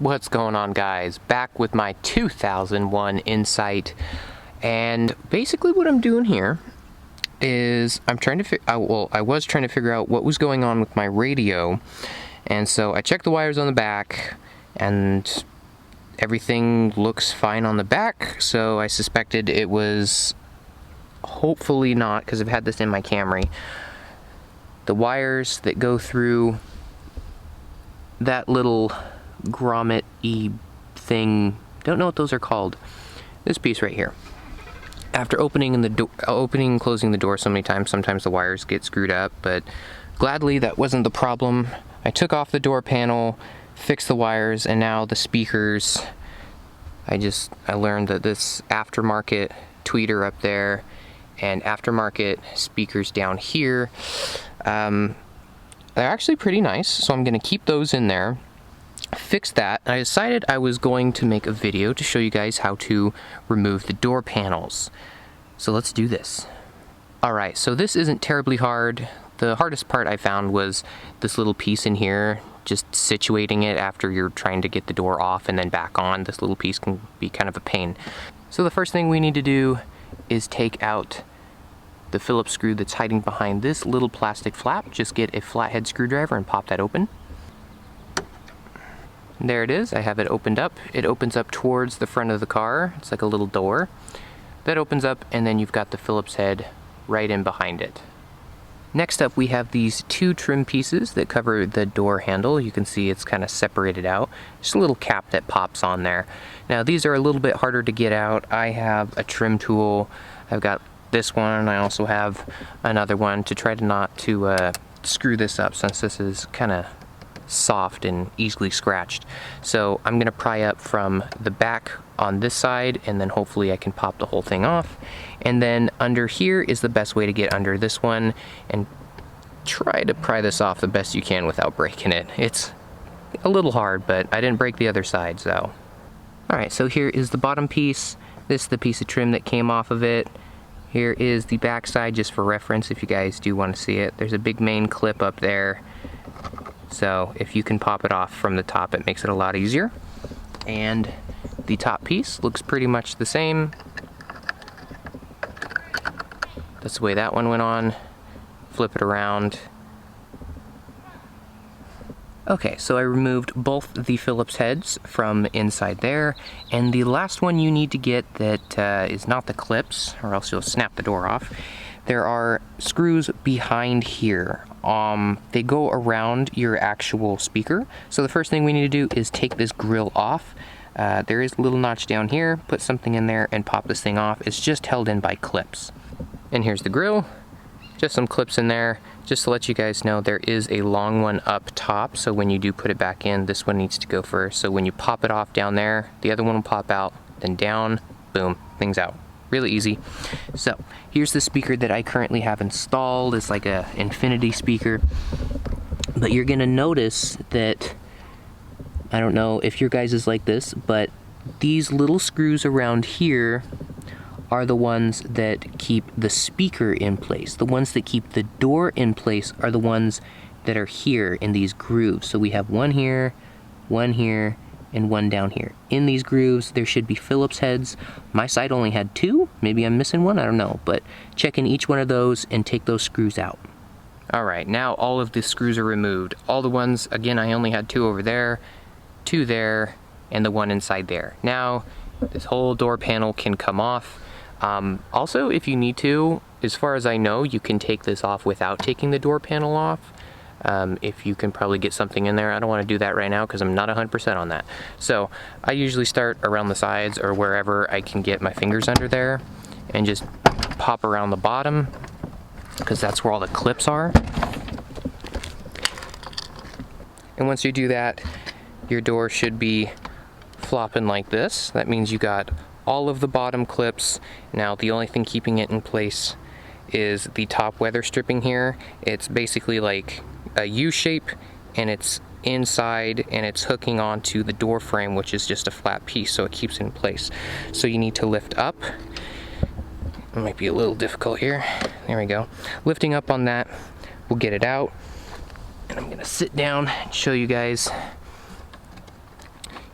What's going on, guys? Back with my 2001 Insight, and basically what I'm doing here is I'm trying to I was trying to figure out what was going on with my radio, and so I checked the wires on the back, and everything looks fine on the back, so I suspected it was hopefully not, because I've had this in my Camry, the wires that go through that little grommet-y thing, don't know what those are called, this piece right here. After opening and closing the door so many times, sometimes the wires get screwed up, but gladly that wasn't the problem. I took off the door panel, fixed the wires, and now the speakers, I learned that this aftermarket tweeter up there and aftermarket speakers down here, they're actually pretty nice, so I'm going to keep those in there. Fix that. I decided I was going to make a video to show you guys how to remove the door panels. So let's do this. Alright, so this isn't terribly hard. The hardest part I found was this little piece in here, just situating it after you're trying to get the door off and then back on. This little piece can be kind of a pain. So the first thing we need to do is take out the Phillips screw that's hiding behind this little plastic flap. Just get a flathead screwdriver and pop that open. There it is. I have it opened up. It opens up towards the front of the car. It's like a little door. That opens up, and then you've got the Phillips head right in behind it. Next up, we have these two trim pieces that cover the door handle. You can see it's kind of separated out. Just a little cap that pops on there. Now, these are a little bit harder to get out. I have a trim tool. I've got this one, and I also have another one to try to not to screw this up, since this is kind of soft and easily scratched. So I'm going to pry up from the back on this side, and then hopefully I can pop the whole thing off. And then under here is the best way to get under this one, and try to pry this off the best you can without breaking it. It's a little hard, but I didn't break the other side, so. Alright, so here is the bottom piece. This is the piece of trim that came off of it. Here is the back side, just for reference if you guys do want to see it. There's a big main clip up there. So if you can pop it off from the top, it makes it a lot easier. And the top piece looks pretty much the same. That's the way that one went on. Flip it around. Okay, so I removed both the Phillips heads from inside there, and the last one you need to get that is not the clips, or else you'll snap the door off. There are screws behind here. They go around your actual speaker. So the first thing we need to do is take this grill off. There is a little notch down here. Put something in there and pop this thing off. It's just held in by clips. And here's the grill. Just some clips in there. Just to let you guys know, there is a long one up top. So when you do put it back in, this one needs to go first. So when you pop it off down there, the other one will pop out, then down, boom, things out. Really easy. So here's the speaker that I currently have installed. It's like a infinity speaker, but you're gonna notice that, I don't know if your guys is like this, but these little screws around here are the ones that keep the speaker in place. The ones that keep the door in place are the ones that are here in these grooves. So we have one here, and one down here. In these grooves, there should be Phillips heads. My side only had two. Maybe I'm missing one, I don't know. But check in each one of those and take those screws out. Alright, now all of the screws are removed. All the ones, again, I only had two over there, two there, and the one inside there. Now, this whole door panel can come off. Also, if you need to, as far as I know, you can take this off without taking the door panel off. If you can probably get something in there. I don't want to do that right now because I'm not 100% on that. So I usually start around the sides or wherever I can get my fingers under there and just pop around the bottom, because that's where all the clips are. And once you do that, your door should be flopping like this. That means you got all of the bottom clips. Now the only thing keeping it in place is the top weather stripping here. It's basically like a U shape, and it's inside, and it's hooking onto the door frame, which is just a flat piece, so it keeps it in place. So you need to lift up. It might be a little difficult here. There we go. Lifting up on that will get it out. And I'm gonna sit down and show you guys.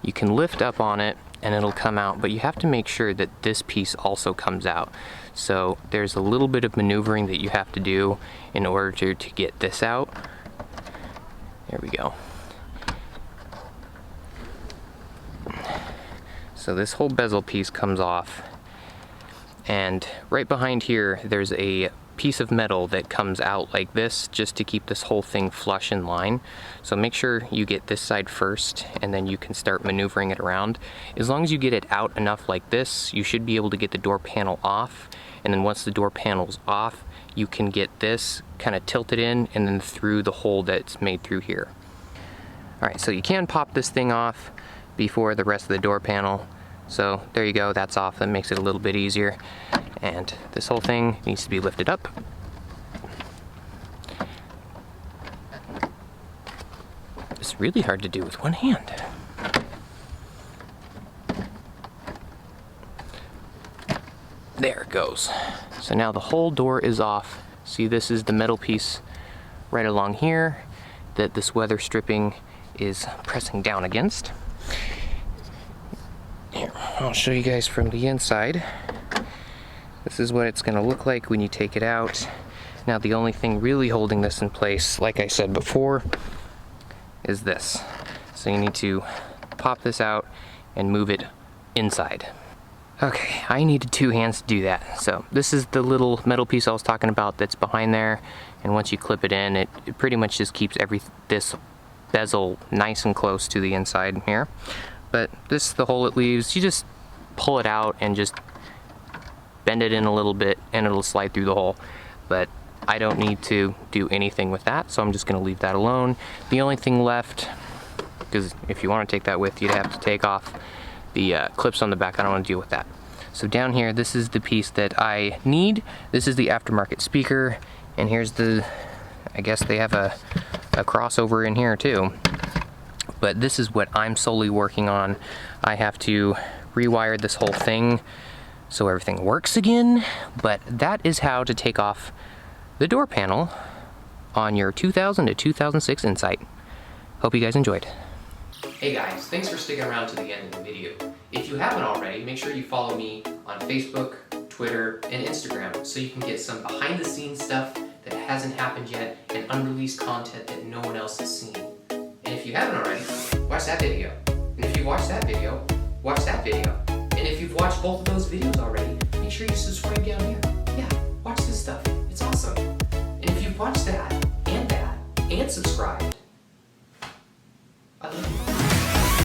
you can lift up on it and it'll come out, but you have to make sure that this piece also comes out. So there's a little bit of maneuvering that you have to do in order to get this out. There we go. So this whole bezel piece comes off, and right behind here there's a piece of metal that comes out like this just to keep this whole thing flush in line. So make sure you get this side first and then you can start maneuvering it around. As long as you get it out enough like this, you should be able to get the door panel off, and then once the door panel's off, you can get this kind of tilted in and then through the hole that's made through here. Alright, so you can pop this thing off before the rest of the door panel. So there you go, that's off. That makes it a little bit easier. And this whole thing needs to be lifted up. It's really hard to do with one hand. There it goes. So now the whole door is off. See, this is the metal piece right along here that this weather stripping is pressing down against. Here, I'll show you guys from the inside. This is what it's going to look like when you take it out. Now the only thing really holding this in place, like I said before, is this. So you need to pop this out and move it inside. Okay, I needed 2 hands to do that. So this is the little metal piece I was talking about that's behind there, and once you clip it in, it pretty much just keeps this bezel nice and close to the inside here. But this is the hole it leaves. You just pull it out and just bend it in a little bit and it'll slide through the hole. But I don't need to do anything with that, so I'm just gonna leave that alone. The only thing left, because if you want to take that with, you'd have to take off the clips on the back. I don't want to deal with that. So down here, this is the piece that I need. This is the aftermarket speaker, and here's the, I guess they have a crossover in here too. But this is what I'm solely working on. I have to rewire this whole thing so everything works again, but that is how to take off the door panel on your 2000 to 2006 Insight. Hope you guys enjoyed. Hey guys, thanks for sticking around to the end of the video. If you haven't already, make sure you follow me on Facebook, Twitter, and Instagram so you can get some behind the scenes stuff that hasn't happened yet and unreleased content that no one else has seen. And if you haven't already, watch that video. And if you watched that video, watch that video. And if you've watched both of those videos already, make sure you subscribe down here. Yeah, watch this stuff. It's awesome. And if you've watched that, and subscribed,